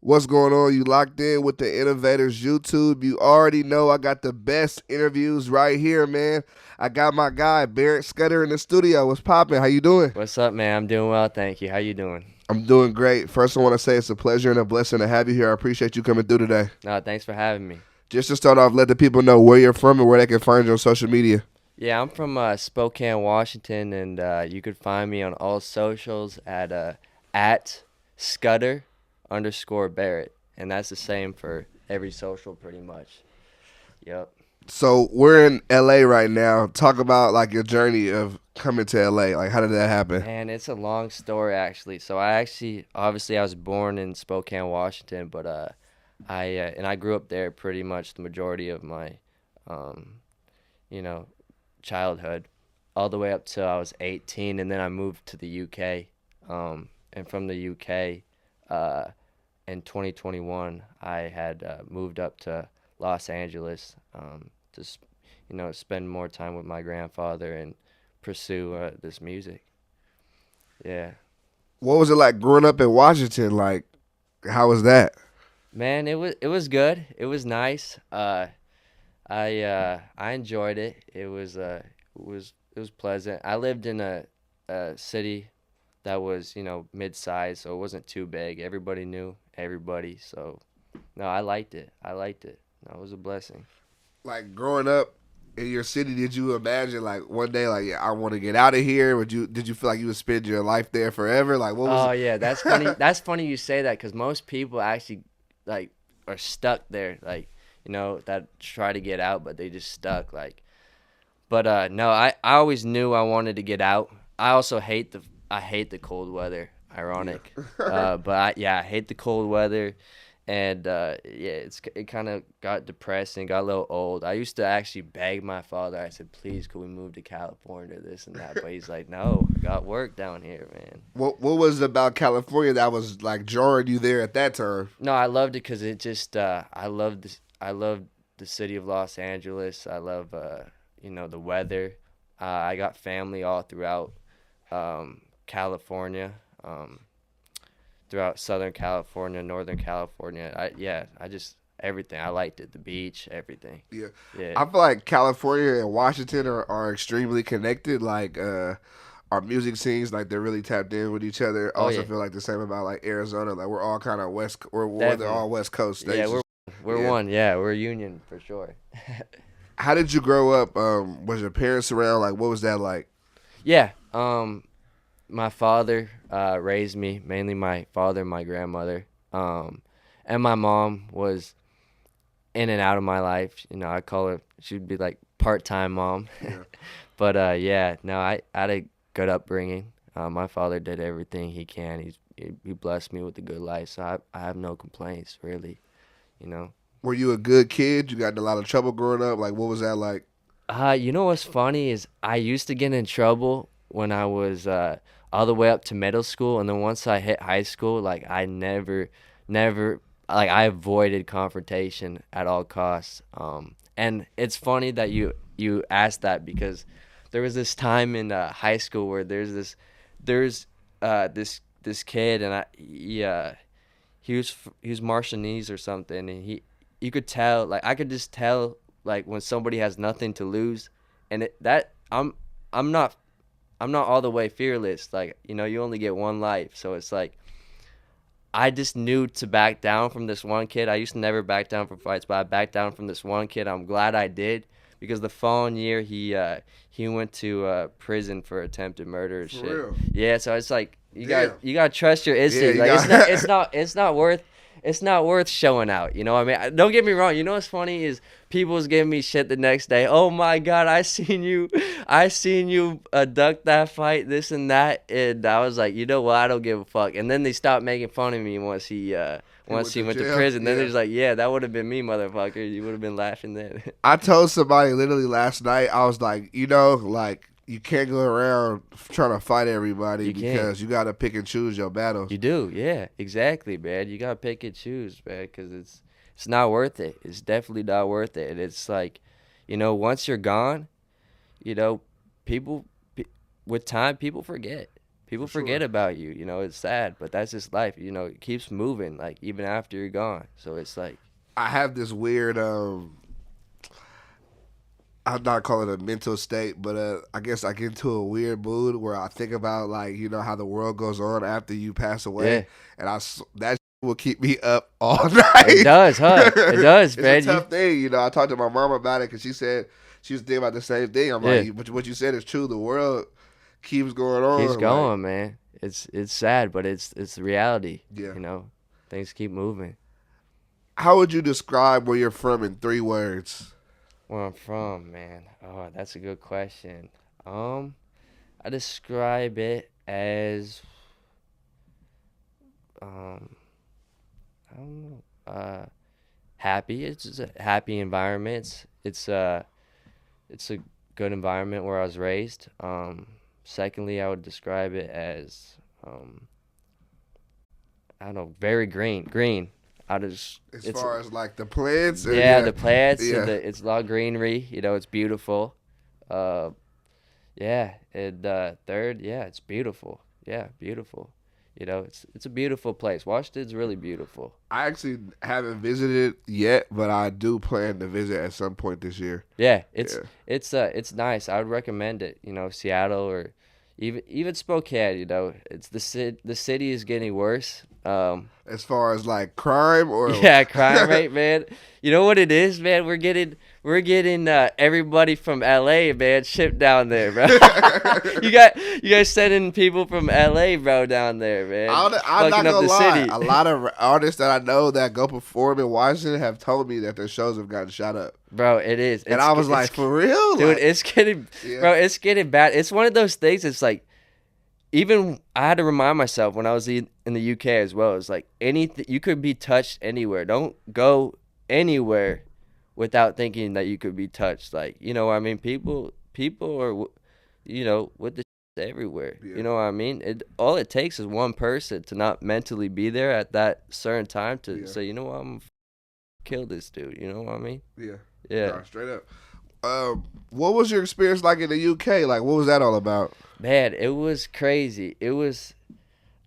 What's going on? You locked in with the Innovators YouTube. You already know I got the best interviews right here, man. I got my guy Barrett Scudder in the studio. What's poppin'? How you doing? What's up, man? I'm doing well, thank you. How you doing? I'm doing great. First, I want to say it's a pleasure and a blessing to have you here. I appreciate you coming through today. No, thanks for having me. Just to start off, let the people know where you're from and where they can find you on social media. Yeah, I'm from Spokane, Washington, and you could find me on all socials at Scudder_Barrett, and that's the same for every social, pretty much. Yep. So we're in LA right now. Talk about like your journey of coming to LA. Like, how did that happen? Man, it's a long story actually. So obviously I was born in Spokane, Washington, but I grew up there pretty much the majority of my um, you know, childhood, all the way up till I was 18, and then I moved to the UK. And from the UK, in 2021, I had moved up to Los Angeles to spend more time with my grandfather and pursue this music. Yeah. What was it like growing up in Washington? Like, how was that? Man, it was good. It was nice. I enjoyed it. It was pleasant. I lived in a city that was, mid-sized, so it wasn't too big. Everybody knew everybody, so no, I liked it. I liked it. That was a blessing. Like growing up in your city, did you imagine like one day, like, yeah, I want to get out of here? Did you feel like you would spend your life there forever? Like, what was Oh yeah, that's funny. That's funny you say that because most people actually like are stuck there, like that try to get out, but they just stuck. But no, I always knew I wanted to get out. I also hate the cold weather. Ironic, Yeah. but I hate the cold weather, and yeah, it kind of got depressing, got a little old. I used to actually beg my father. I said, please, could we move to California, this and that? But he's like, no, I got work down here, man. What was it about California that was like drawing you there at that time? No, I loved it because it just I love the city of Los Angeles. I love the weather. I got family all throughout California, throughout Southern California, Northern California. I just everything. I liked it. The beach, everything. Yeah, Yeah. I feel like California and Washington are extremely connected. Like, our music scenes, like they're really tapped in with each other. I Oh also yeah, feel like the same about like Arizona. Like we're all kind of they're definitely. all West Coast Yeah, states. we're Yeah. one. Yeah, we're a union for sure. How did you grow up? Was your parents around? Like, what was that like? Yeah. My father raised me, mainly my father and my grandmother. And my mom was in and out of my life. I call her, she'd be like part-time mom. Yeah. But yeah, no, I had a good upbringing. My father did everything he can. He blessed me with a good life, so I have no complaints really. You know. Were you a good kid? You got in a lot of trouble growing up. Like, what was that like? You know what's funny is I used to get in trouble when I was all the way up to middle school, and then once I hit high school, like I never, like I avoided confrontation at all costs. And it's funny that you asked that because there was this time in high school where there's this kid, and he was Martianese or something, and you could tell, like I could just tell, like when somebody has nothing to lose, and that I'm not all the way fearless. Like you only get one life, so it's like I just knew to back down from this one kid. I used to never back down from fights, but I backed down from this one kid. I'm glad I did because the following year he went to prison for attempted murder and For shit. real? Yeah, so it's like Damn. you got to trust your Yeah, instinct. you Like got. it's not worth showing out. I mean, don't get me wrong. You know what's funny is people's giving me shit the next day. Oh my God, I seen you duck that fight, this and that, and I was like, you know what? I don't give a fuck. And then they stopped making fun of me once He once went he to went to jail. prison. Then they're Yeah. just like, yeah, that would have been me, motherfucker. You would have been laughing then. I told somebody literally last night. I was like, like you can't go around trying to fight everybody You can't. because you got to pick and choose your battles. You do, yeah, exactly, man. You gotta pick and choose, man, because it's not worth it. It's definitely not worth it. And it's like, once you're gone, you know, people, with time, people forget. People for forget sure. about you. You know, it's sad, but that's just life. You know, it keeps moving, like even after you're gone. So it's like, I have this weird I'm not calling it a mental state, but I guess I get into a weird mood where I think about like how the world goes on after you pass away, yeah, and that will keep me up all it night. does, huh? It does, It's a man. You, tough thing, I talked to my mom about it because she said she was thinking about the same thing. I'm yeah, like, but what you said is true. The world keeps going keeps on. Like, going, man. It's sad, but it's the reality. yeah. You know, things keep moving. How would you describe where you're from in 3 words? Where I'm from, man. Oh, that's a good question. Um, I describe it as um, I don't know. Happy. It's just a happy environment. It's a good environment where I was raised. Secondly, I would describe it as I don't know, very green. Green. I just As it's far as like the plants, or yeah, the plants and yeah. it's a lot of greenery. You know, it's beautiful. Uh, yeah, and third, yeah, it's beautiful. Yeah, beautiful. You know, it's a beautiful place. Washington's really beautiful. I actually haven't visited yet, but I do plan to visit at some point this year. Yeah, Yeah. it's nice. I would recommend it. You know, Seattle or even Spokane. You know, the city is getting worse. As far as like crime or Yeah, crime rate, man. You know what it is, man? We're getting everybody from LA, man, shipped down there, bro. You guys sending people from LA, bro, down there, man, I'm not fucking up gonna the lie. city. A lot of artists that I know that go perform in Washington have told me that their shows have gotten shot up, Bro, it is. and I was like, for real, Dude, like, it's getting, yeah, bro, it's getting bad. It's one of those things. It's like even I had to remind myself when I was in the UK as well. It's like anything you could be touched anywhere. Don't go anywhere without thinking that you could be touched. Like you know what I mean? People are with the everywhere. yeah, You know what I mean? All it takes is one person to not mentally be there at that certain time to yeah, say, you know what, I'm gonna kill this dude. You know what I mean? yeah, Yeah. nah, straight up. What was your experience like in the UK? Like, what was that all about? Man, it was crazy.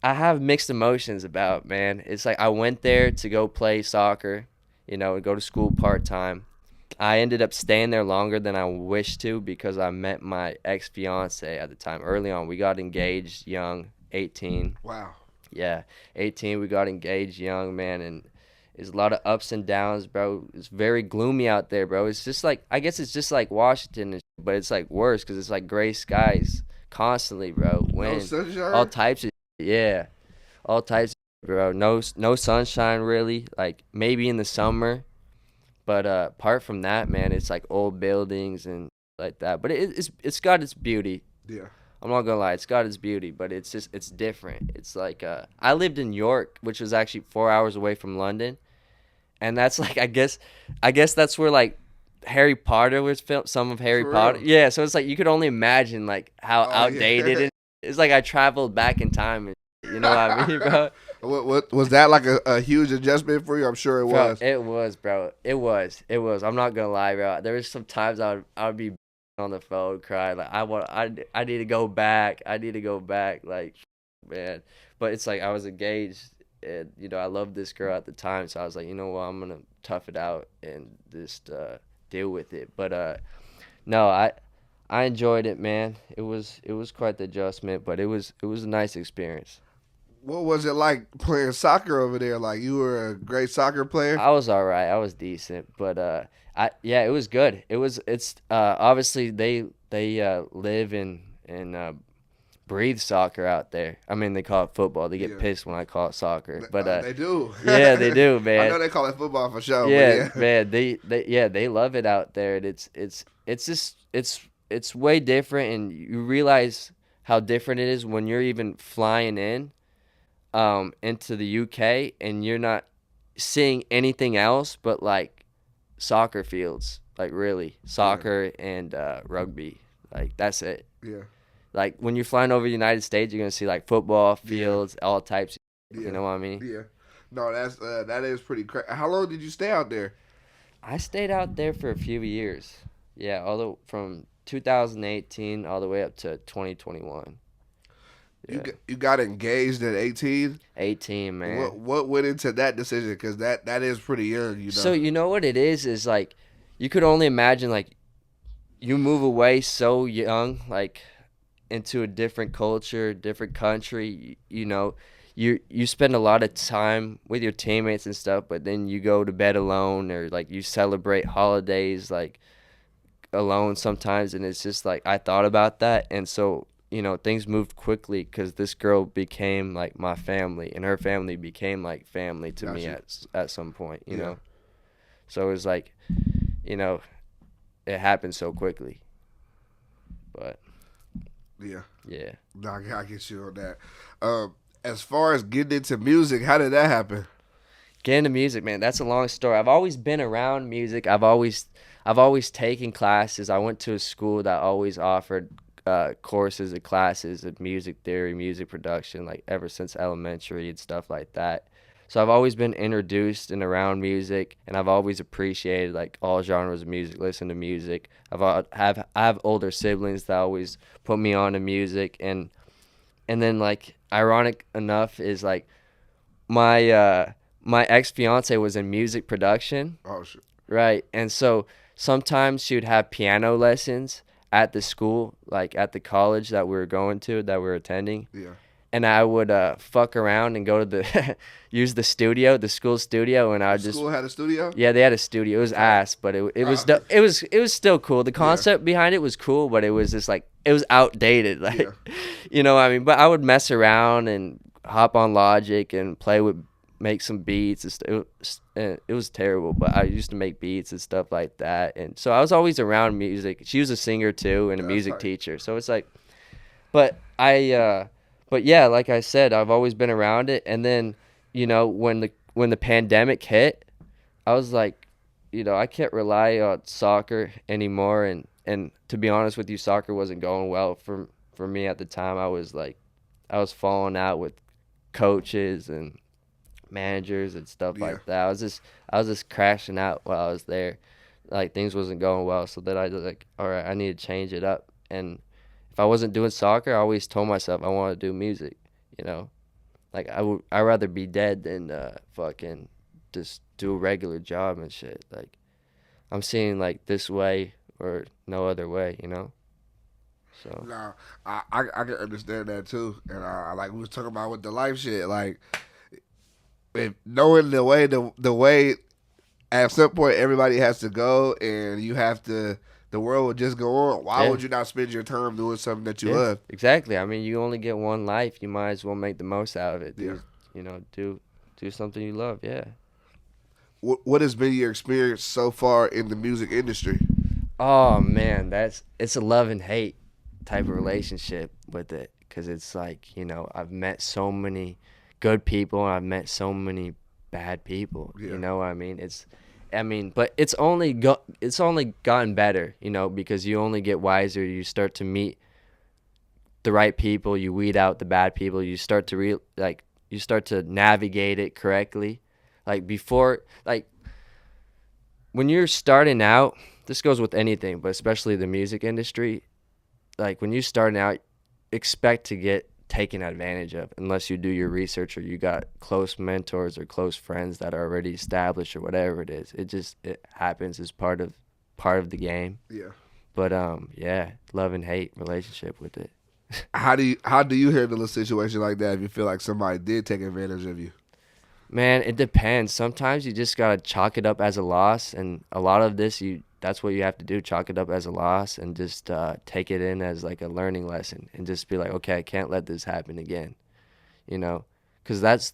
I have mixed emotions about, man. It's like I went there to go play soccer, and go to school part time. I ended up staying there longer than I wished to because I met my ex fiance at the time. Early on, we got engaged young, 18. Wow. Yeah, 18. We got engaged young, man, and there's a lot of ups and downs, bro. It's very gloomy out there, bro. It's just like I guess it's just like Washington, but it's like worse because it's like gray skies constantly, bro. No Wind, all sunshine. types of yeah, all types, bro. No sunshine really. Like maybe in the summer, but apart from that, man, it's like old buildings and like that. But it's got its beauty. Yeah. I'm not gonna lie, it's got its beauty, but it's different. It's like I lived in York, which was actually 4 hours away from London, and that's like I guess that's where like Harry Potter was filmed. Some of Harry For Potter, real. yeah. So it's like you could only imagine like how Oh outdated yeah. it. It's like I traveled back in time, and you know what I mean, bro? What was that like a huge adjustment for you? I'm sure it Bro, was. it was, bro. It was. I'm not gonna lie, bro. There was some times I would be on the phone crying like I need to go back. I need to go back. Like, man. But it's like I was engaged, and I loved this girl at the time, so I was like, you know what, I'm gonna tough it out and just deal with it. But no, I enjoyed it, man. It was quite the adjustment, but it was a nice experience. What was it like playing soccer over there? Like, you were a great soccer player? I was all right. I was decent, but yeah, it was good. It's obviously they live and breathe soccer out there. I mean, they call it football. They get Yeah. pissed when I call it soccer, but They do. yeah, they do, I know man. they call it football for sure, but Yeah, yeah. man. They love it out there, and it's just it's way different, and you realize how different it is when you're even flying in into the UK and you're not seeing anything else but like soccer fields, like really Yeah. soccer and rugby, like that's it. Yeah. Like when you're flying over the United States, you're gonna see like football Yeah. fields, all types. You Yeah. know what I mean? Yeah. No, that is pretty crazy. How long did you stay out there? I stayed out there for a few years. Yeah, from 2018 all the way up to 2021. You Yeah. you got engaged at 18. 18, man. What went into that decision? Because that is pretty young, you So know. you know what it is like you could only imagine like you move away so young, like into a different culture, different country, you know, you spend a lot of time with your teammates and stuff, but then you go to bed alone or like you celebrate holidays like alone sometimes, and it's just like I thought about that, and so you know things moved quickly because this girl became like my family, and her family became like family to me Gotcha. at some point, you Yeah. know. So it was like, you know, it happened so quickly, but Yeah. yeah. No, I get you on that. As far as getting into music, how did that happen? Get into music, man. That's a long story. I've always been around music. I've always taken classes. I went to a school that always offered courses and classes of music theory, music production, like ever since elementary and stuff like that. So I've always been introduced and around music, and I've always appreciated like all genres of music. Listen to music. I have older siblings that always put me on to music, and then like ironic enough is like my my ex fiance was in music production, Oh shit. right? And so sometimes she would have piano lessons at the school, like at the college that we were going to, that we were attending. Yeah. And I would fuck around and go to the use the studio, the school studio, and I The would just school had a studio. yeah, they had a studio. It was Tight. ass, but it Oh, was it was still cool. The yeah. concept behind it was cool, but it was just like it was outdated. Like, Yeah. you know what I mean? But I would mess around and hop on Logic and play with make some beats and it was terrible, but I used to make beats and stuff like that. And so I was always around music. She was a singer too and a That's music tight. teacher. So it's like but but yeah, like I said, I've always been around it. And then, you know, when the pandemic hit, I was like, you know, I can't rely on soccer anymore. And to be honest with you, soccer wasn't going well for me at the time. I was falling out with coaches and managers and stuff Yeah. like that. I was just crashing out while I was there. Like things wasn't going well, so then I was like, all right, I need to change it up. And if I wasn't doing soccer, I always told myself I want to do music. You know, like I'd rather be dead than fucking just do a regular job and shit. Like I'm seeing like this way or no other way. You know, so Nah, I can understand that too, and like we was talking about with the life shit, like if knowing the way at some point everybody has to go, and you have to. The world would just go on. Why yeah. would you not spend your time doing something that you Yeah, love? exactly. I mean, you only get one life. You might as well make the most out of it. Yeah. You know, do something you love. Yeah. What has been your experience so far in the music industry? Oh man, it's a love and hate type of relationship with it, because it's like, you know, I've met so many good people and I've met so many bad people. Yeah. You know what I mean? But it's only gotten better, you know, because you only get wiser. You start to meet the right people. You weed out the bad people. You start to you start to navigate it correctly. Like before, like when you're starting out, this goes with anything, but especially the music industry. Like when you're starting out, expect to get taken advantage of unless you do your research or you got close mentors or close friends that are already established or whatever it is. It happens as part of the game. Yeah. But yeah, love and hate relationship with it. How do you handle a situation like that if you feel like somebody did take advantage of you? Man, it depends. Sometimes you just gotta chalk it up as a loss, and a lot of this, that's what you have to do: chalk it up as a loss, and just take it in as like a learning lesson, and just be like, okay, I can't let this happen again, you know, because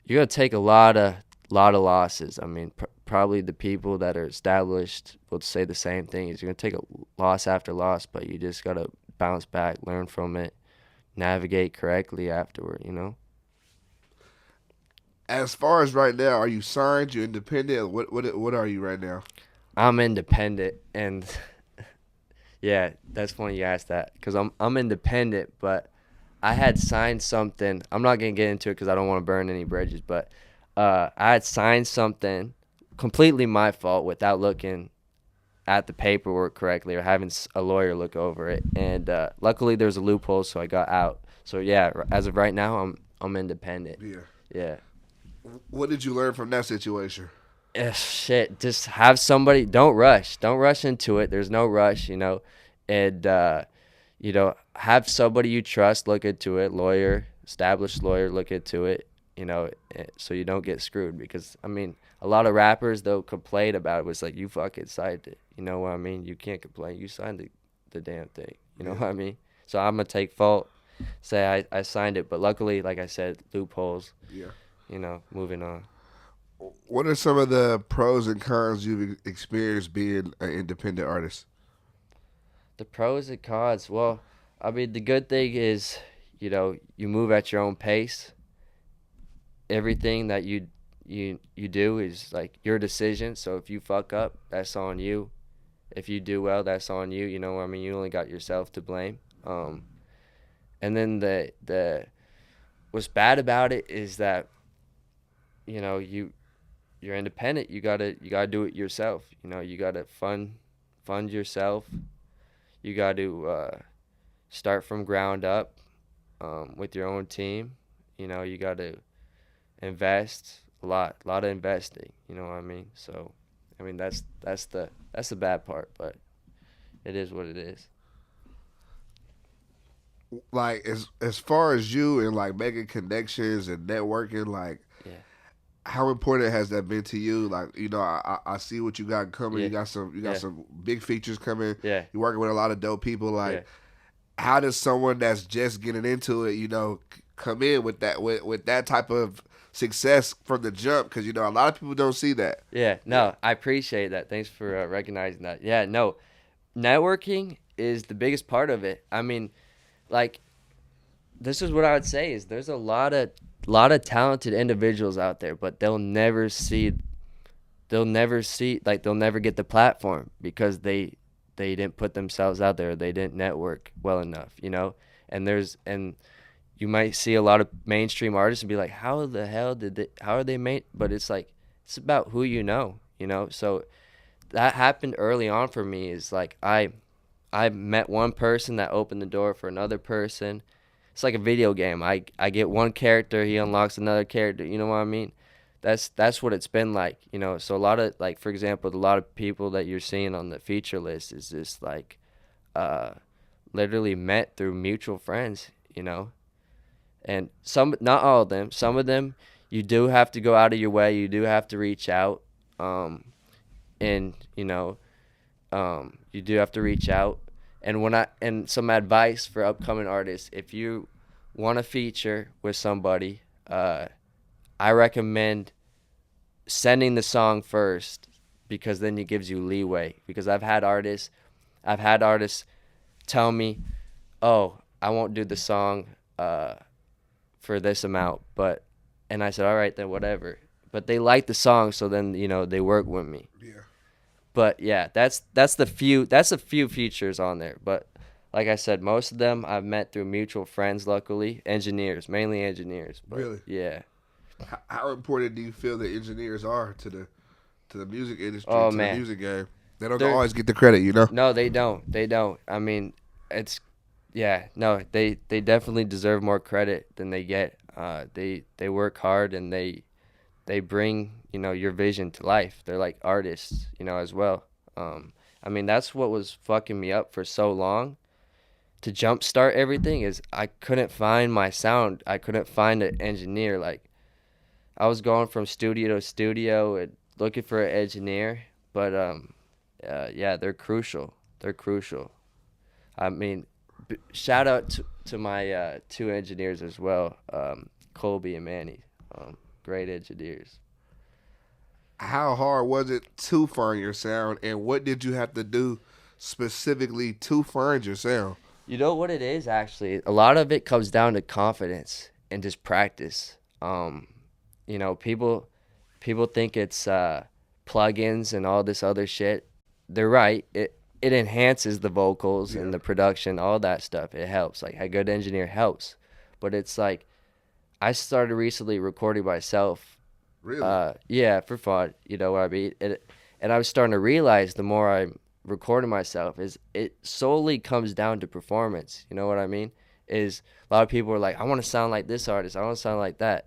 you're gonna take a lot of losses. I mean, probably the people that are established will say the same thing. Is you're gonna take a loss after loss, but you just gotta bounce back, learn from it, navigate correctly afterward, you know. As far as right now, are you signed? You independent? What are you right now? I'm independent, and yeah, that's funny you asked that because I'm independent, but I had signed something. I'm not gonna get into it because I don't want to burn any bridges, but I had signed something completely my fault without looking at the paperwork correctly or having a lawyer look over it, and luckily there's a loophole, so I got out. So yeah, as of right now, I'm independent. Yeah. Yeah. What did you learn from that situation? Shit, just have somebody. Don't rush. Don't rush into it. There's no rush, and have somebody you trust look into it. Lawyer, established lawyer, look into it. So you don't get screwed. Because I mean, a lot of rappers they'll complain about it. Was like you fucking signed it. You know what I mean? You can't complain. You signed the damn thing. You know Yeah. what I mean? So I'm gonna take fault. Say I signed it, but luckily, like I said, loopholes. Yeah. Moving on. What are some of the pros and cons you've experienced being an independent artist? The pros and cons. Well, I mean, the good thing is, you move at your own pace. Everything that you do is like your decision. So if you fuck up, that's on you. If you do well, that's on you. You know what I mean? You only got yourself to blame. And then the what's bad about it is that you're independent. You gotta do it yourself. You gotta fund yourself. You got to start from ground up with your own team. You got to invest a lot of investing. You know what I mean? So, I mean that's the bad part, but it is what it is. Like as far as you and like making connections and networking, like Yeah, how important has that been to you? Like, I see what you got coming. yeah, You got yeah, some big features coming. yeah, You're working with a lot of dope people. yeah. Like, how does someone that's just getting into it, come in with that type of success from the jump? Because a lot of people don't see that. Yeah, no, I appreciate that. Thanks for recognizing that. Yeah, no, networking is the biggest part of it. I mean, like this is what I would say is there's a lot of talented individuals out there, but they'll never get the platform because they didn't put themselves out there, they didn't network well enough, and you might see a lot of mainstream artists and be like, how the hell how are they made? But it's like it's about who so that happened early on for me. Is like I met one person that opened the door for another person. It's like a video game. I get one character, he unlocks another character. You know what I mean? That's what it's been like. So a lot of like, for example, a lot of people that you're seeing on the feature list is just like, uh, literally met through mutual friends. And not all of them. Some of them, you do have to go out of your way. You do have to reach out. And you do have to reach out. And some advice for upcoming artists: if you want to feature with somebody, I recommend sending the song first, because then it gives you leeway. Because I've had artists tell me, "Oh, I won't do the song for this amount," and I said, "All right, then whatever." But they like the song, so then they work with me. Yeah. But yeah, that's a few features on there. But like I said, most of them I've met through mutual friends. Luckily, mainly engineers. But Really? yeah. How important do you feel the engineers are to the music industry, Oh to the man, music game? They don't they're always get the credit. no, they don't. They don't. I mean, it's yeah, no, they definitely deserve more credit than they get. They work hard, and they bring your vision to life. They're like artists, as well. I mean, that's what was fucking me up for so long. To jumpstart everything is I couldn't find my sound. I couldn't find an engineer. Like I was going from studio to studio and looking for an engineer, but yeah, they're crucial. They're crucial. I mean, shout out to my two engineers as well, Colby and Manny. Great engineers. How hard was it to find your sound, and what did you have to do specifically to find your sound? You know what it is, actually? A lot of it comes down to confidence and just practice. People think it's plugins and all this other shit. They're right. It enhances the vocals Yeah. and the production, all that stuff. It helps. Like a good engineer helps. But it's like I started recently recording myself. Really? Yeah, for fun. You know what I mean? And I was starting to realize the more I'm recording myself is it solely comes down to performance. You know what I mean? is a lot of people are like, I want to sound like this artist, I want to sound like that.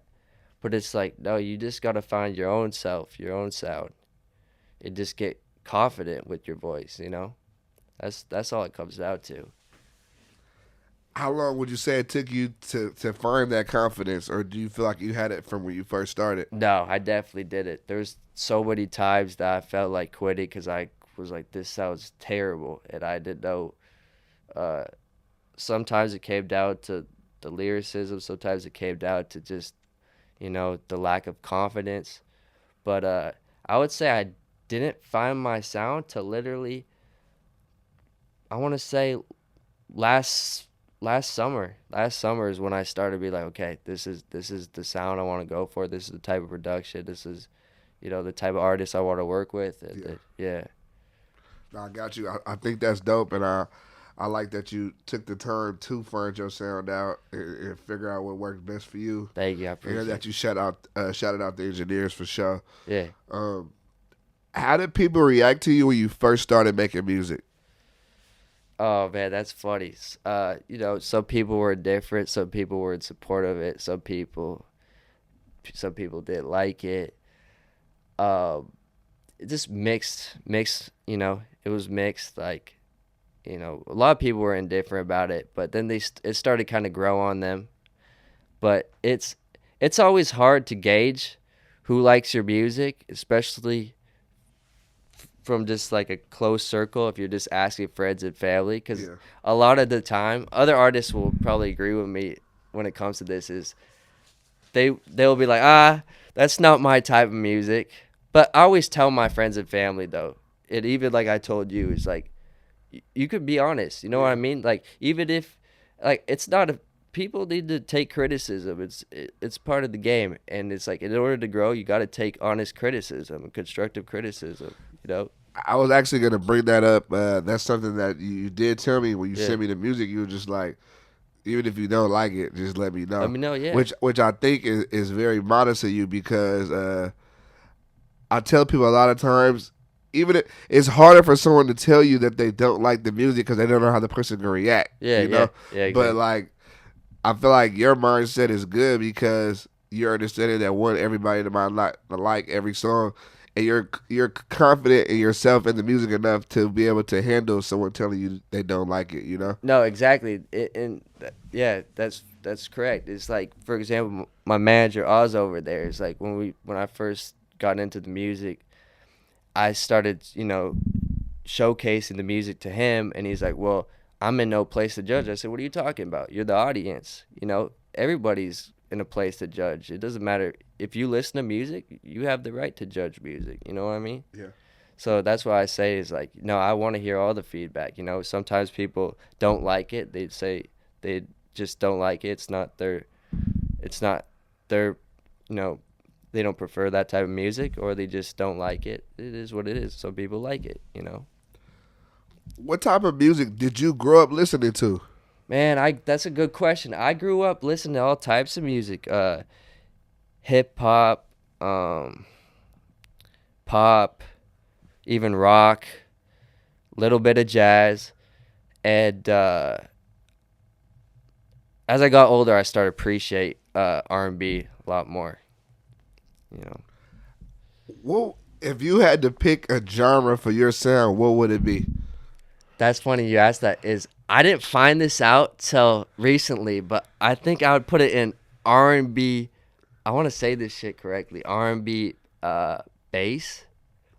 But it's like, no, you just got to find your own self, your own sound. And just get confident with your voice, you know? That's all it comes down to. How long would you say it took you to find that confidence, or do you feel like you had it from when you first started? No, I definitely did it. There's so many times that I felt like quitting because I was like, this sounds terrible. And I didn't know. Uh, Sometimes it came down to the lyricism. Sometimes it came down to just, the lack of confidence. But I would say I didn't find my sound till literally, I want to say last last summer. Last summer is when I started to be like, okay, this is the sound I want to go for. This is the type of production. This is, the type of artist I want to work with. Yeah. Yeah. No, I got you. I think that's dope, and I like that you took the time to find your sound out and figure out what works best for you. Thank you. I And appreciate that it. you shouted out the engineers for sure. Yeah. Um, how did people react to you when you first started making music? Oh man, that's funny. Some people were different. Some people were in support of it. Some people didn't like it. Um, it just mixed. It was mixed. Like, a lot of people were indifferent about it, but then it started kind of grow on them. But it's always hard to gauge who likes your music, especially from just like a close circle if you're just asking friends and family, because Yeah, a lot of the time other artists will probably agree with me when it comes to this is they'll be like, that's not my type of music. But I always tell my friends and family though, it even like I told you, is like you could be honest, you know what I yeah. mean? Like, even if, like, it's not a people need to take criticism. It's part of the game, and it's like, in order to grow you got to take honest criticism and constructive criticism. I was actually gonna bring that up. That's something that you did tell me when you Yeah. sent me the music. You were just like, even if you don't like it, just let me Let know. me know. Yeah. Which I think is very modest of you because I tell people a lot of times, even it's harder for someone to tell you that they don't like the music because they don't know how the person can react. Yeah. You Yeah. know, Yeah. but Exactly. like I feel like your mindset is good because you're understanding that one everybody to mind like every song, and you're confident in yourself and the music enough to be able to handle someone telling you they don't like it. You know? No, exactly. Yeah, that's correct. It's like, for example, my manager Oz over there is like, when I first got into the music, I started, showcasing the music to him, and he's like, well, I'm in no place to judge. I said, what are you talking about? You're the audience. Everybody's in a place to judge. It doesn't matter if you listen to music, you have the right to judge music. You know what I mean? Yeah. So that's why I say is like, no, I want to hear all the feedback. Sometimes people don't like it. They say they just don't like it. It's not their, you know, they don't prefer that type of music, or they just don't like it. It is what it is. Some people like it. What type of music did you grow up listening to? Man, that's a good question. I grew up listening to all types of music. Hip hop, pop, even rock, little bit of jazz. And as I got older, I started to appreciate R&B a lot more. You know, Well, if you had to pick a genre for your sound, what would it be? that's funny you asked that. Is I didn't find this out till recently, but I think I would put it in R&B. I want to say this shit correctly. R&B bass,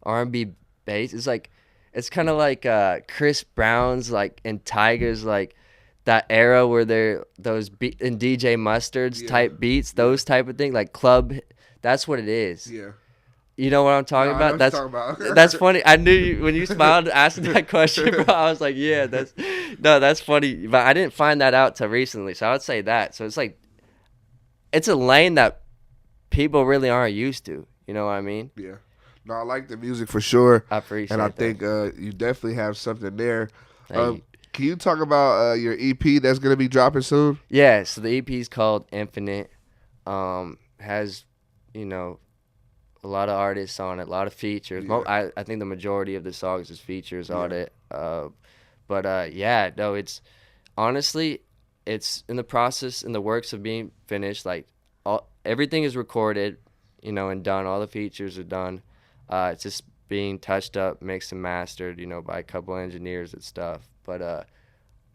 R&B bass. It's kind of like Chris Brown's, like, and Tiger's, like that era where they're those and DJ Mustard's Yeah, type beats, yeah, those type of thing, like club. That's what it is. yeah. You know what I'm No, talking I know about? what you're talking That's about. funny. I knew you when you smiled asking that question, bro. I was like, yeah, that's funny. But I didn't find that out till recently, so I would say that. So it's like it's a lane that people really aren't used to. You know what I mean? Yeah. No, I like the music for sure, I and I appreciate that. think you definitely have something there. Thank you. Can you talk about your EP that's gonna be dropping soon? Yeah. So the EP is called Infinite. Has, you know, a lot of artists on it, a lot of features. Yeah. I think the majority of the songs is features on Yeah. it. But yeah, no, it's honestly, it's in the process, in the works of being finished. Like everything is recorded, and done. All the features are done. It's just being touched up, mixed and mastered, by a couple engineers and stuff. But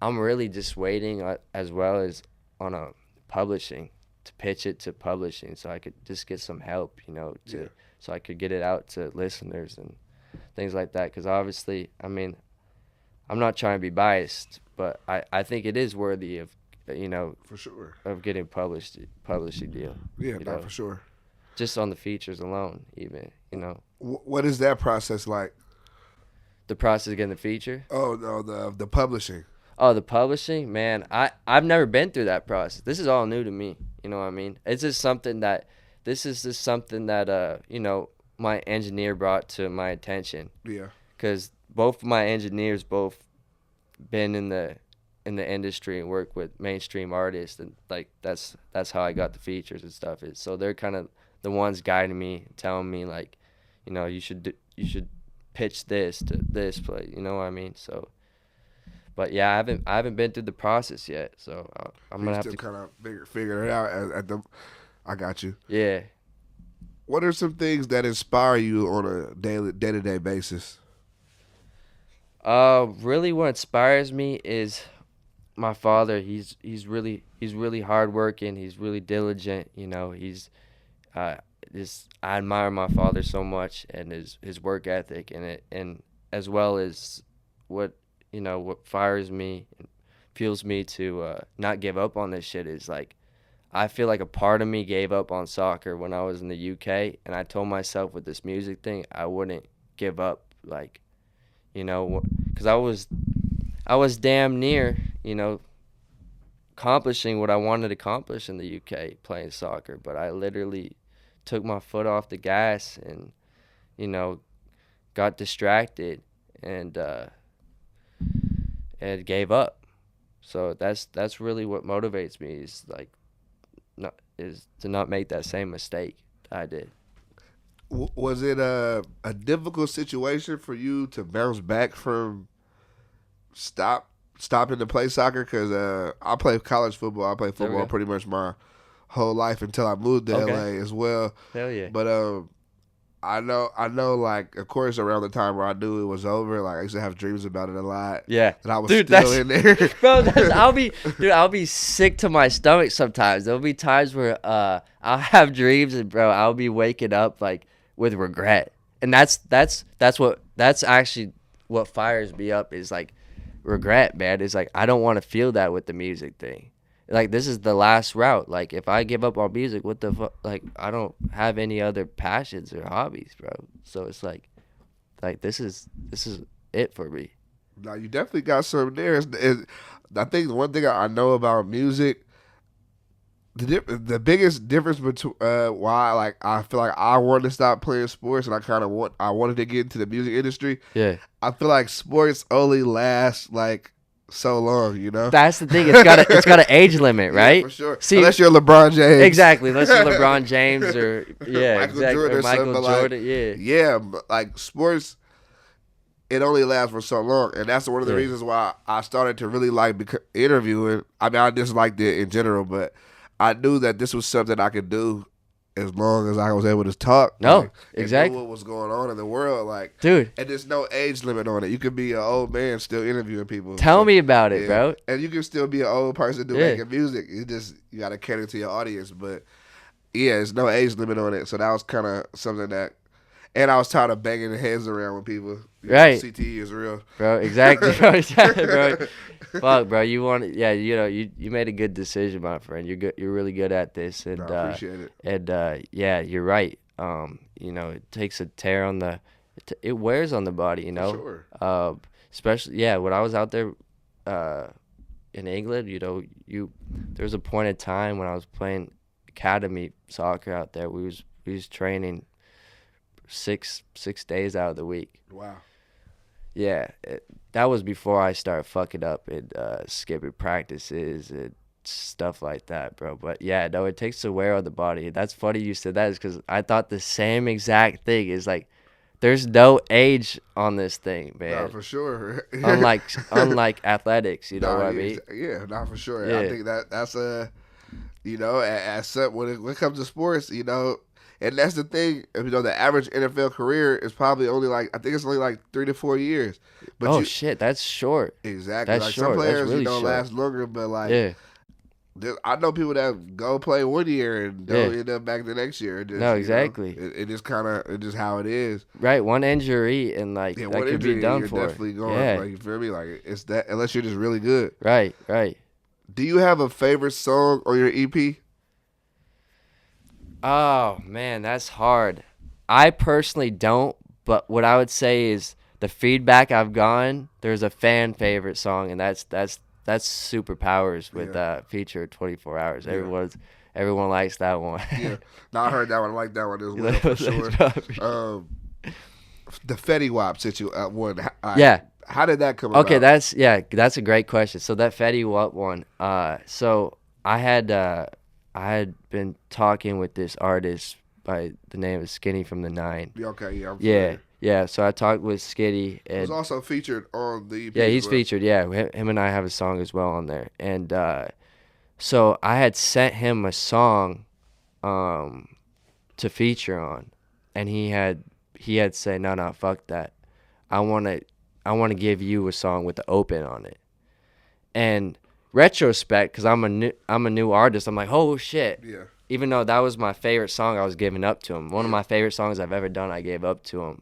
I'm really just waiting, as well as on a publishing, to pitch it to publishing, so I could just get some help, so I could get it out to listeners and things like that. Because obviously, I mean, I'm not trying to be biased, but I think it is worthy of, For sure. of getting publishing deal. Yeah, not for sure. Just on the features alone, even, What is that process like? The process of getting the feature. Oh no, the publishing. Oh, the publishing, man. I've never been through that process. This is all new to me. You know what I mean? It's just something that my engineer brought to my attention. Yeah. Because both my engineers been in the industry and work with mainstream artists, and like that's how I got the features and stuff. So they're kind of the ones guiding me, telling me like, you should pitch this to this place. You know what I mean? So. But yeah, I haven't been through the process yet, so I'm gonna have to kind of figure it out at the. I got you. Yeah. What are some things that inspire you on a day-to-day basis? Really, what inspires me is my father. He's really hardworking. He's really diligent. He's I admire my father so much, and his work ethic, and as well as what fires me and fuels me to not give up on this shit is like, I feel like a part of me gave up on soccer when I was in the UK, and I told myself with this music thing I wouldn't give up, like, because I was damn near, accomplishing what I wanted to accomplish in the UK playing soccer, but I literally took my foot off the gas and, got distracted and gave up. So that's really what motivates me, is like to not make that same mistake I did. Was it a difficult situation for you to bounce back from stopping to play soccer? Because I played college football. I played football pretty much my whole life until I moved to LA as well. Hell yeah. But I know, like, of course, around the time where I knew it was over, like, I used to have dreams about it a lot. Yeah. And I was still in there. Bro, I'll be sick to my stomach sometimes. There'll be times where I'll have dreams and, bro, I'll be waking up, like, with regret. And that's actually what fires me up, is, like, regret, man. It's like, I don't want to feel that with the music thing. Like, this is the last route. Like, if I give up on music, what the fuck? Like, I don't have any other passions or hobbies, bro. So it's like this is it for me. Now, you definitely got something there. I think the one thing I know about music, the biggest difference between why, like, I feel like I wanted to stop playing sports and I wanted to get into the music industry. Yeah. I feel like sports only last like so long, That's the thing. It's got an age limit, right? Yeah, for sure. See, unless you're LeBron James. Exactly. Unless you're LeBron James or Michael Jordan, or Michael Jordan. Like, yeah, but like sports, it only lasts for so long, and that's one of the reasons why I started to really like interviewing. I mean, I disliked it in general, but I knew that this was something I could do as long as I was able to talk. No, like, exactly. And know what was going on in the world, like, dude. And there's no age limit on it. You could be an old man still interviewing people. Tell me about it, bro. And you can still be an old person making music. You got to cater to your audience. But yeah, there's no age limit on it. So that was kind of something that. And I was tired of banging the heads around with people. Right. CTE is real. Bro, exactly. Bro. Fuck, bro. You made a good decision, my friend. You're good. You're really good at this. And, I appreciate it. And, yeah, you're right. It takes a tear on it wears on the body, For sure. Especially, when I was out there in England, there was a point in time when I was playing academy soccer out there. We was training 6 days out of the week. Wow. Yeah, that was before I started fucking up and skipping practices and stuff like that, bro. But yeah, no, it takes a wear on the body. That's funny you said that, is because I thought the same exact thing. Is like, there's no age on this thing, Nah, man. for sure. Unlike athletics, you know Nah, what I yeah, mean? yeah, not for sure. I Yeah. think that's a, as some, when it comes to sports, and that's the thing. The average NFL career is probably only like, I think it's only like 3 to 4 years. But Oh shit, that's short. exactly, That's like some short. That's players, really short. last longer. But like, Yeah. I know people that go play 1 year and Yeah. don't end up back the next year. It No, just, exactly. it just kind of, it's just how it is. Right, one injury and like Yeah, that one could be injury and done you're for. definitely going. Yeah. Like, you feel me? Like, it's that, unless you're just really good. Right, right. Do you have a favorite song on your EP? Oh man, that's hard. I personally don't, but what I would say is the feedback I've gotten, there's a fan favorite song, and that's Superpowers with Yeah. feature 24 Hours. Yeah. Everyone likes that one. Yeah. No, I heard that one. I like that one as You well, like for that sure. song? The Fetty Wap one. Yeah. How did that come Okay, about? that's a great question. So that Fetty Wap one, so I had been talking with this artist by the name of Skinny from the Nine. Yeah, okay, yeah, I'm Yeah, familiar. yeah. So I talked with Skitty, It was and also featured on the EP yeah, as he's well. featured. Yeah, him and I have a song as well on there. And so I had sent him a song to feature on, and he had said, no, fuck that. I want to give you a song with the open on it. And retrospect, because I'm a new artist, I'm like, oh shit. Yeah. Even though that was my favorite song, I was giving up to him. One of my favorite songs I've ever done, I gave up to him.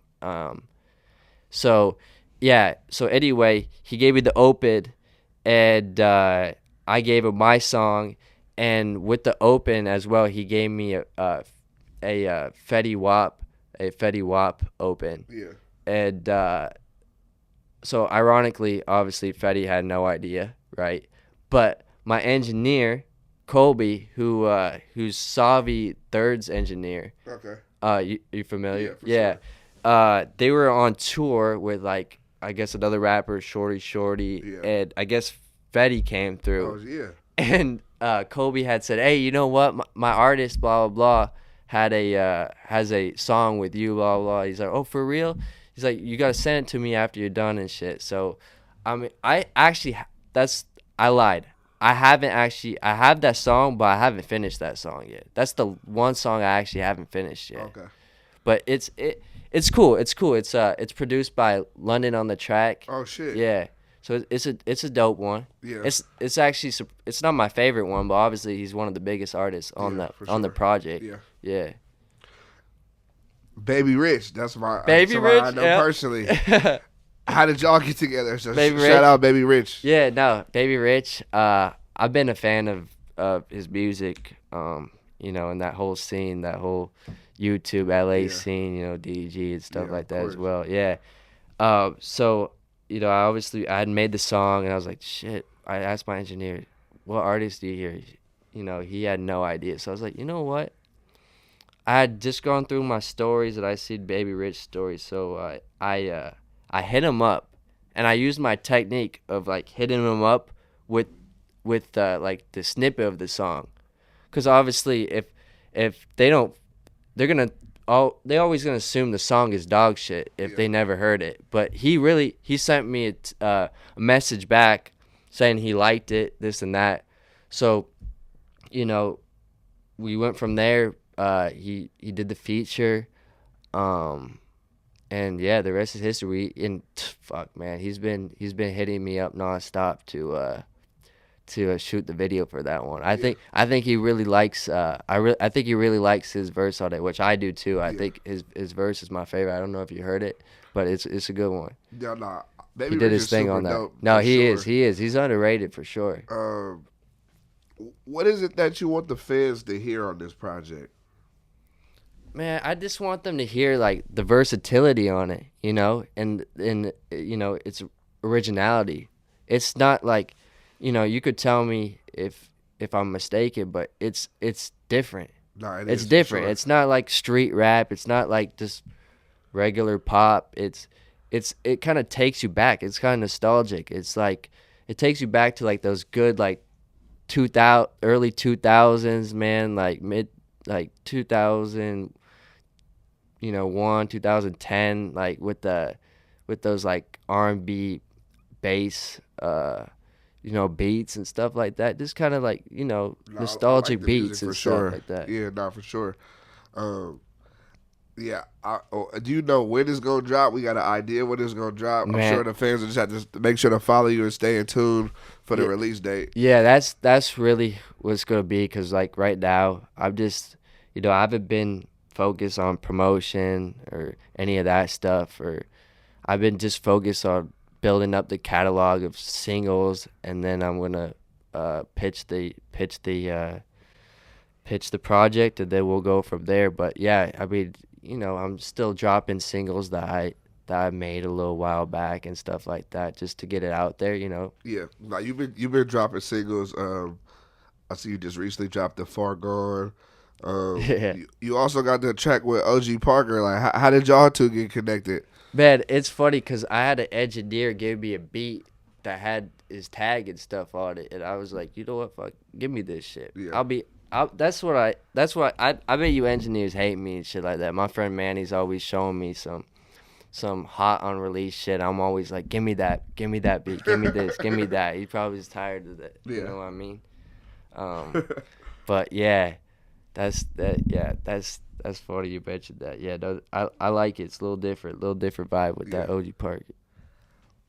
So anyway, he gave me the open, and I gave him my song, and with the open as well, he gave me a Fetty Wap open. Yeah. And so ironically, obviously, Fetty had no idea, right? But my engineer, Colby, who's Savi Third's engineer. Okay. You familiar? Yeah, for sure. They were on tour with like I guess another rapper, Shorty, Yeah. and I guess Fetty came Oh, through, yeah. and Colby had said, "Hey, you know what? My artist, blah blah blah, has a song with you, blah blah." He's like, "Oh, for real?" He's like, "You gotta send it to me after you're done and shit." So, I mean, I lied. I have that song, but I haven't finished that song yet. That's the one song I actually haven't finished yet. Okay. But it's cool. It's cool. It's produced by London on the Track. Oh shit. Yeah. So it's a dope one. Yeah. It's actually it's not my favorite one, but obviously he's one of the biggest artists on Yeah, the for sure. project. Yeah. Yeah. Baby Rich. That's my Baby somebody I Rich, know yeah. personally. How did y'all get together? So Baby shout Rich? out Baby Rich. Yeah, no, Baby Rich. I've been a fan of his music. And that whole scene, that whole YouTube LA Yeah. scene, DG and stuff Yeah, like of that as course. well. Yeah. So I had made the song and I was like, shit. I asked my engineer, what artist do you hear? He had no idea. So I was like, you know what? I had just gone through my stories that I see Baby Rich stories, so I hit him up, and I used my technique of like hitting him up with like the snippet of the song, because obviously if they don't, they always gonna assume the song is dog shit if Yeah. they never heard it. But he sent me a message back saying he liked it, this and that. So, we went from there. He did the feature, and yeah, the rest is history. And fuck, man, he's been hitting me up nonstop to shoot the video for that one. I think he really likes I think he really likes his verse on it, which I do too. I think his verse is my favorite. I don't know if you heard it, but it's a good one. Yeah, nah. Baby He did Rich his is thing super on that. dope, No, for he sure. is. He's underrated for sure. What is it that you want the fans to hear on this project? Man, I just want them to hear like the versatility on it, and its originality. It's not like, you could tell me if I'm mistaken, but it's different. Nah, It's for different. sure. It's not like street rap. It's not like just regular pop. It kind of takes you back. It's kind of nostalgic. It's like it takes you back to like those good like early 2000s, man, like mid like 2000 2010, like with those like R&B bass, beats and stuff like that. Just kind of like No, I like nostalgic the music beats for and stuff sure. like that. Yeah, no, for sure. Um, yeah. Do you know when it's gonna drop? We got an idea when it's gonna drop. I'm Man, sure the fans will just have to make sure to follow you and stay in tune for the yeah, release date. yeah, that's really what's gonna be. Cause like right now, I'm just, I haven't been focused on promotion or any of that stuff, or I've been just focused on building up the catalog of singles, and then I'm gonna pitch the project, and then we'll go from there. But yeah, I mean, I'm still dropping singles that I made a little while back and stuff like that, just to get it out there. Yeah, like you've been dropping singles. I see you just recently dropped the Far Gone. Yeah. You also got the track with OG Parker. Like, how did y'all two get connected? Man, it's funny because I had an engineer give me a beat that had his tag and stuff on it, and I was like, you know what, fuck, give me this shit. Yeah, I bet you engineers hate me and shit like that. My friend Manny's always showing me some hot unreleased shit. I'm always like, give me that beat, give me this, give me that. He probably is tired of that. You yeah. know what I mean? But yeah, that's funny you mentioned that. Yeah, no, I like it. It's a little different vibe with that Yeah. OG Park.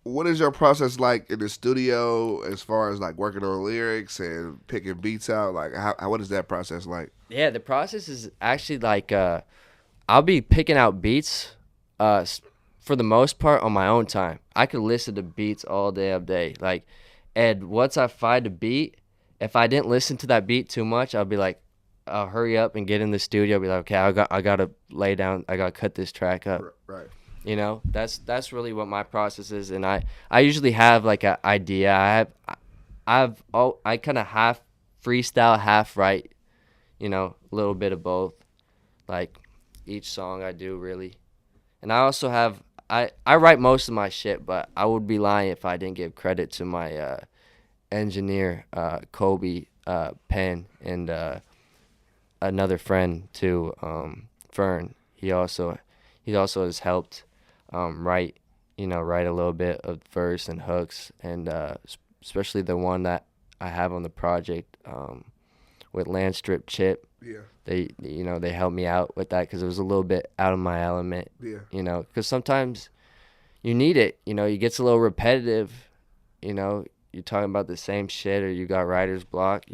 What is your process like in the studio as far as like working on lyrics and picking beats out? Like, what is that process like? Yeah, the process is actually like I'll be picking out beats for the most part on my own time. I could listen to beats all day. Like, and once I find a beat, if I didn't listen to that beat too much, I'll be like, I'll hurry up and get in the studio. I'll be like, okay, I gotta lay down. I gotta cut this track up. Right. That's really what my process is, and I usually have like an idea. I kind of half freestyle, half write. A little bit of both. Like each song I do really, and I also have I write most of my shit, but I would be lying if I didn't give credit to my engineer Kobe Penn and another friend too, Fern. He also has helped write write a little bit of verse and hooks, and especially the one that I have on the project with Landstrip Chip. Yeah. They helped me out with that because it was a little bit out of my element. Yeah. Because sometimes you need it. It gets a little repetitive. You're talking about the same shit, or you got writer's block.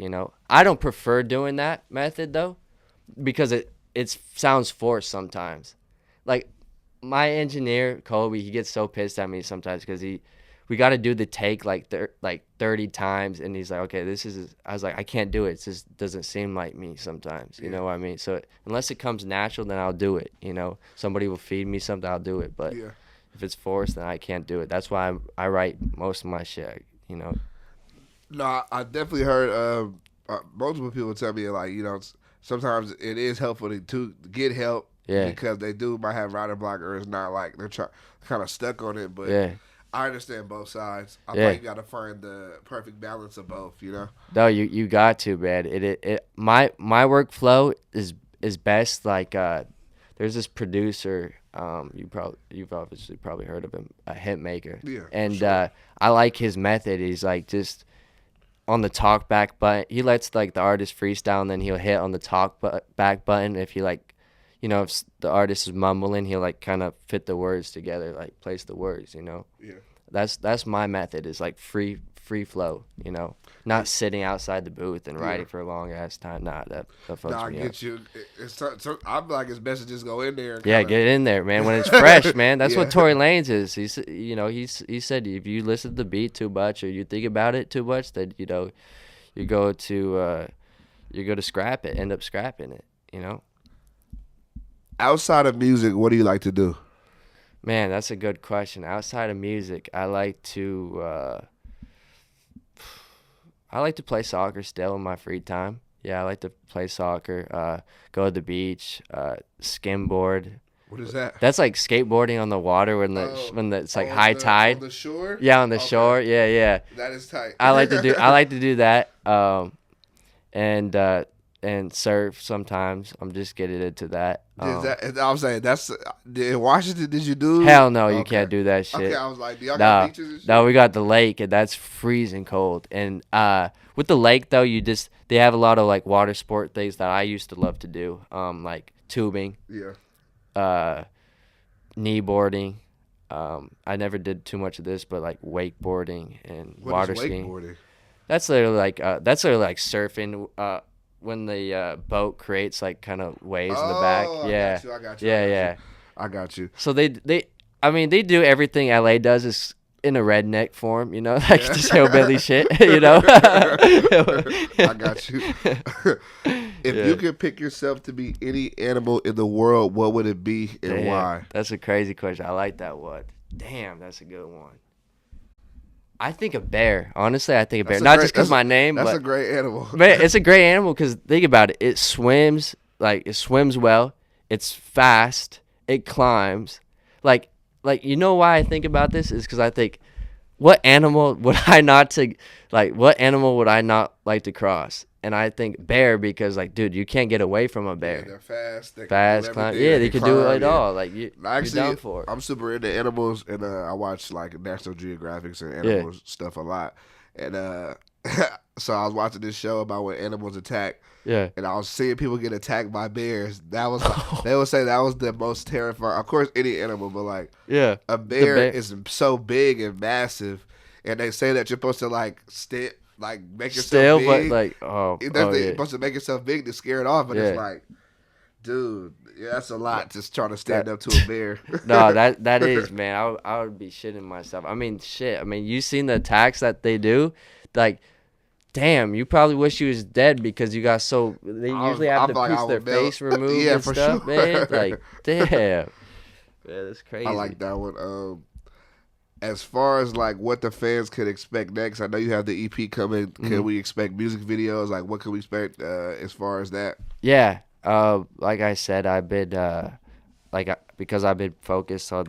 I don't prefer doing that method though, because it sounds forced sometimes. Like my engineer Kobe, he gets so pissed at me sometimes because we got to do the take like 30 times, and he's like, okay, this is. I was like, I can't do it. It just doesn't seem like me sometimes. You know what I mean? So unless it comes natural, then I'll do it. Somebody will feed me something, I'll do it. But Yeah. if it's forced, then I can't do it. That's why I write most of my shit. No, I definitely heard multiple people tell me like sometimes it is helpful to get help. Yeah. Because they might have writer block, or it's not like they're kind of stuck on it. But Yeah. I understand both sides. I Yeah. think you got to find the perfect balance of both. No, you got to, man. My workflow is best. Like there's this producer. You've obviously probably heard of him, a hit maker. Yeah, And sure. I like his method. He's like just on the talk back button. He lets like the artist freestyle, and then he'll hit on the talk back button. If he like, if the artist is mumbling, he'll like kind of fit the words together, like place the words. Yeah. That's my method. Is like free flow. Not sitting outside the booth and writing for a long ass time. Nah, that fucks No, I me get up. you. I'm like, it's best to just go in there. And Yeah, kinda, get in there, man. When it's fresh, man. That's Yeah. what Tory Lanez is. He said if you listen to the beat too much or you think about it too much, then you go to scrap it, end up scrapping it. Outside of music, what do you like to do? Man, that's a good question. Outside of music, I like to play soccer still in my free time. Yeah, I like to play soccer, go to the beach, skimboard. What is that? That's like skateboarding on the water when it's like high tide. On the shore? Yeah, on the Okay. shore. Yeah. That is tight. I like to do that. And and surf sometimes. I'm just getting into that. I'm saying that's in Washington. Did you do? Hell no, you Okay. can't do that shit. Okay, I was like, do y'all got Nah, beaches and shit? no, we got the lake, and that's freezing cold. And with the lake though, they have a lot of like water sport things that I used to love to do. Like tubing, Yeah. kneeboarding. I never did too much of this, but like wakeboarding and What water is skiing. wakeboarding? That's literally like surfing. When the boat creates like kind of waves in the back. Yeah. I got you. Yeah. I got you. So they do everything LA does is in a redneck form, like just hillbilly shit, I got you. If you could pick yourself to be any animal in the world, what would it be and Damn, why? that's a crazy question. I like that one. Damn, that's a good one. I think a bear. Honestly, I think a bear. Not just because my name, that's but a great animal. Man, it's a great animal because think about it. It swims well. It's fast. It climbs. Like you know why I think about this is because I think, what animal would I not like to cross? And I think bear because dude, you can't get away from a bear. Yeah, they're fast. They Fast can climb. do Yeah, they can do it all. Actually, you're down for it. I'm super into animals, and I watch National Geographics and animals stuff a lot. And so I was watching this show about when animals attack. Yeah. And I was seeing people get attacked by bears. That was they would say that was the most terrifying. Of course, any animal, but a bear is so big and massive, and they say that you're supposed to make yourself big. You're supposed to make yourself big to scare it off, but it's like, dude, that's a lot just trying to stand up to a bear. No, that is, man. I would be shitting myself. I mean, shit. I mean, you seen the attacks that they do, Damn, you probably wish you was dead because you got so. They usually have the piece of their face removed and stuff, man. Damn. Yeah, that's crazy. I like that one. As far as what the fans can expect next, I know you have the EP coming. Mm-hmm. Can we expect music videos? What can we expect as far as that? Yeah. Like I said, I've been because I've been focused on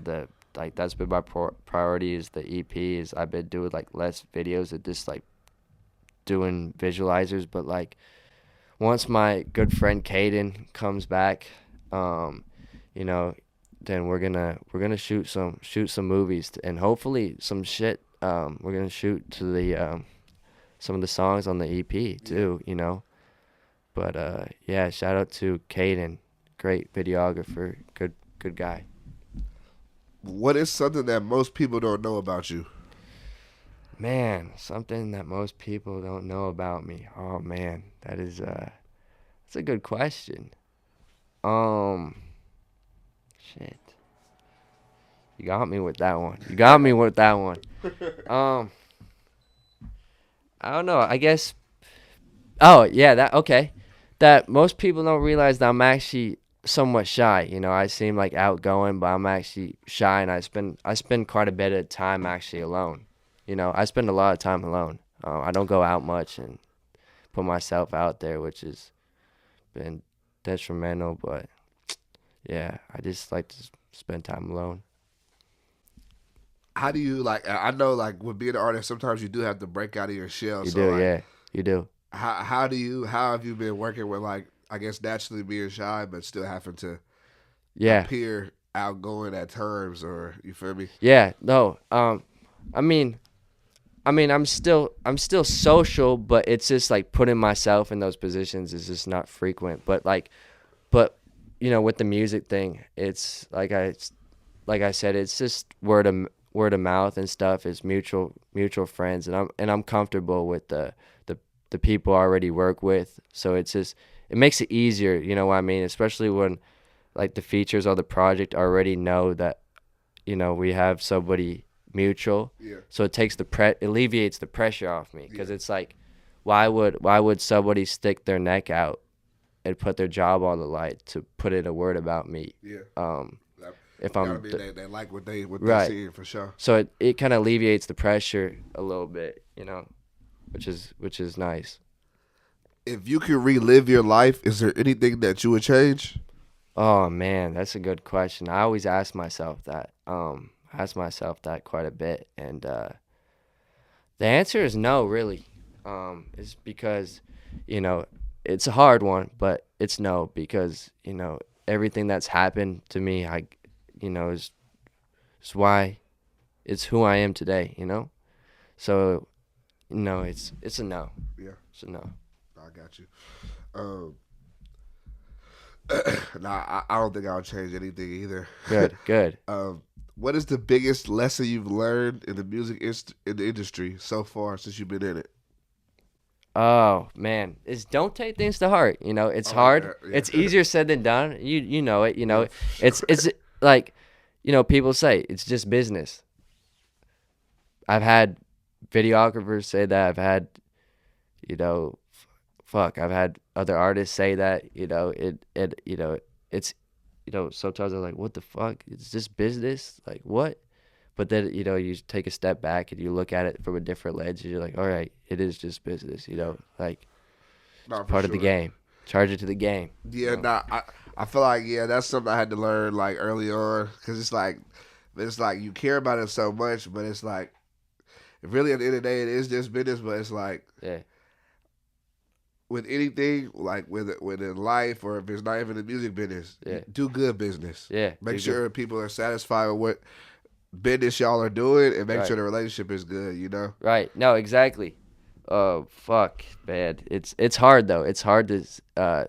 that's been my priority is the EPs. I've been doing less videos and just doing visualizers, but once my good friend Caden comes back, then we're gonna shoot some movies and hopefully some shit. We're gonna shoot to the some of the songs on the EP too, But yeah, shout out to Caden, great videographer, good guy. What is something that most people don't know about you? Man, something that most people don't know about me. Oh man, that's a good question. Shit. You got me with that one. I don't know. I guess. Oh yeah, okay. That most people don't realize that I'm actually somewhat shy. I seem outgoing, but I'm actually shy, and I spend quite a bit of time actually alone. I spend a lot of time alone. I don't go out much and put myself out there, which has been detrimental. But yeah, I just like to spend time alone. How do you I know with being an artist, sometimes you do have to break out of your shell. You do. How have you been working with I guess naturally being shy, but still having to appear outgoing at times, or you feel me? Yeah. No. I mean, I'm still social, but it's just putting myself in those positions is just not frequent. But with the music thing, it's like I said, it's just word of mouth and stuff. It's mutual friends, and I'm comfortable with the people I already work with. So it's just, it makes it easier. You know what I mean? Especially when the features of the project already know that we have somebody mutual. Yeah. So it takes alleviates the pressure off me, because it's why would somebody stick their neck out and put their job on the line to put in a word about me? Yeah. If they like what they're seeing, for sure. So it kind of alleviates the pressure a little bit, which is nice. If you could relive your life, is there anything that you would change? Oh man, that's a good question. I always ask myself that. Quite a bit, and the answer is no, really. It's because, it's a hard one, but it's no, because everything that's happened to me, is why it's who I am today. So it's a no. Yeah, It's a no. I got you. Um, I don't think I'll change anything either. Good, good. What is the biggest lesson you've learned in the in the industry so far since you've been in it? Oh man, is don't take things to heart. It's I like hard. that, yeah. It's easier said than done. You know it. Yeah, It's like, people say it's just business. I've had videographers say that. I've had, I've had other artists say that. It's, sometimes I'm like, what the fuck? It's just business. Like what? But then, you take a step back and you look at it from a different lens and you're like, all right, it is just business, like Nah, it's for part of the sure. game. Charge it to the game. Yeah, nah, I feel like that's something I had to learn like early on because it's like you care about it so much, but it's like really at the end of the day it is just business. But it's like Yeah, with anything, like with in life or if it's not even the music business, yeah, do good business. yeah. Make do good. sure people are satisfied with what business y'all are doing, and make Right. sure the relationship is good. Right. No, exactly. Oh, fuck, man. It's hard though. It's hard to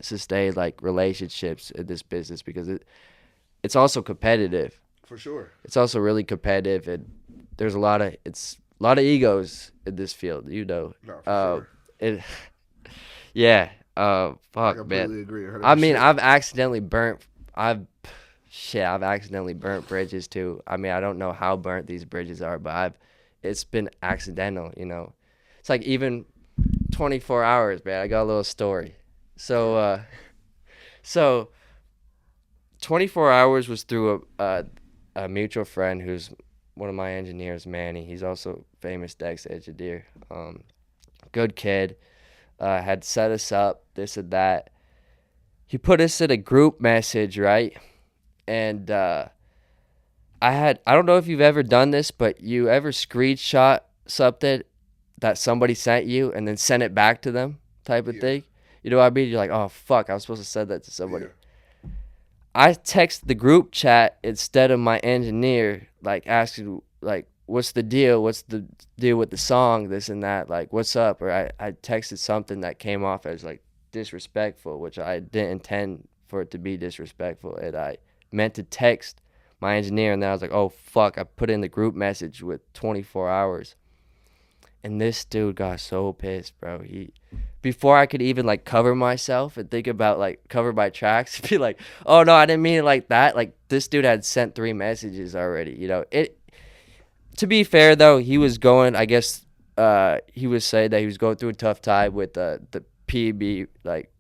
sustain like relationships in this business because it's also competitive. For sure. It's also really competitive, and there's a lot of egos in this field. No, for sure. It yeah. I Fuck, man. completely agree. 100%. I mean, I've accidentally burnt bridges too. I mean, I don't know how burnt these bridges are, but it's been accidental. It's like even 24 hours, man. I got a little story. So 24 hours was through a mutual friend who's one of my engineers, Manny. He's also famous Dex engineer. Good kid. Had set us up, this and that. He put us in a group message, right? And I don't know if you've ever done this, but you ever screenshot something that somebody sent you and then send it back to them type of thing? You know what I mean? You're like, oh, fuck, I was supposed to send that to somebody. Yeah. I text the group chat instead of my engineer, like asking, like, what's the deal? What's the deal with the song? This and that. Like, what's up? Or I texted something that came off as like disrespectful, which I didn't intend for it to be disrespectful. And I meant to text my engineer, and then I was like, oh, fuck. I put in the group message with 24 hours. And this dude got so pissed, bro. Before I could even like cover myself and think about like cover my tracks, be like, oh no, I didn't mean it like that. Like this dude had sent 3 messages already. To be fair though, he was going. I guess he was saying that he was going through a tough time with the PB like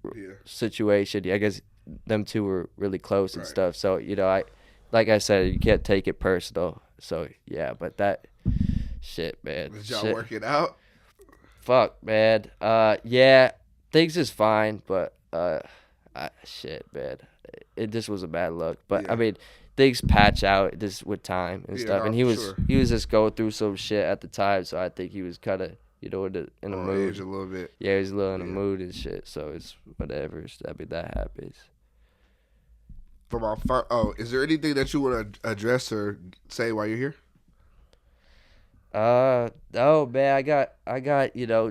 situation. I guess them two were really close and stuff. So like I said, you can't take it personal. So yeah, but that. Shit, man. Did y'all work it out? Fuck, man. Yeah, things is fine, but shit, man. It just was a bad look. But Yeah. I mean, things patch out just with time and stuff. no, And he was sure. just going through some shit at the time, so I think he was kind of in a mood. Age a little bit. Yeah, he was a little in a mood and shit. So it's whatever. I mean, that happens. From our is there anything that you want to address or say while you're here? Oh man, I got,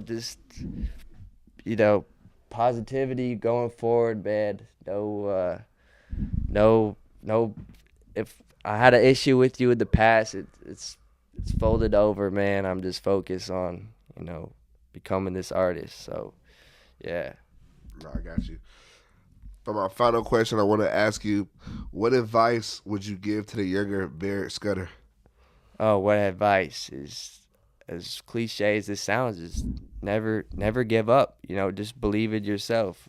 just, positivity going forward, man. No, if I had an issue with you in the past, it's folded over, man. I'm just focused on, becoming this artist. So, yeah. No, I got you. For my final question, I want to ask you, what advice would you give to the younger Barrett Scudder? Oh, what advice is, as cliche as this sounds, is never give up. Just believe in yourself.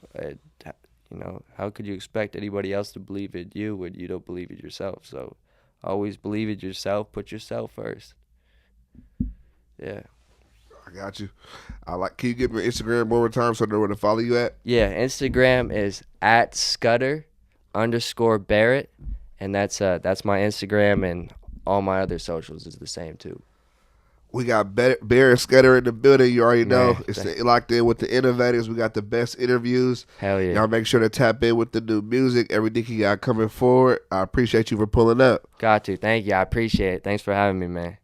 How could you expect anybody else to believe in you when you don't believe in yourself? So, always believe in yourself. Put yourself first. Yeah. I got you. Can you give me Instagram one more time so I know where to follow you at? Yeah, Instagram is @Scudder_Barrett, and that's my Instagram, and all my other socials is the same too. We got Barrett Scudder in the building. You already know. Man, It's locked in with the Innovators. We got the best interviews. hell yeah. Y'all make sure to tap in with the new music, everything he got coming forward. I appreciate you for pulling up. Got to. Thank you. I appreciate it. Thanks for having me, man.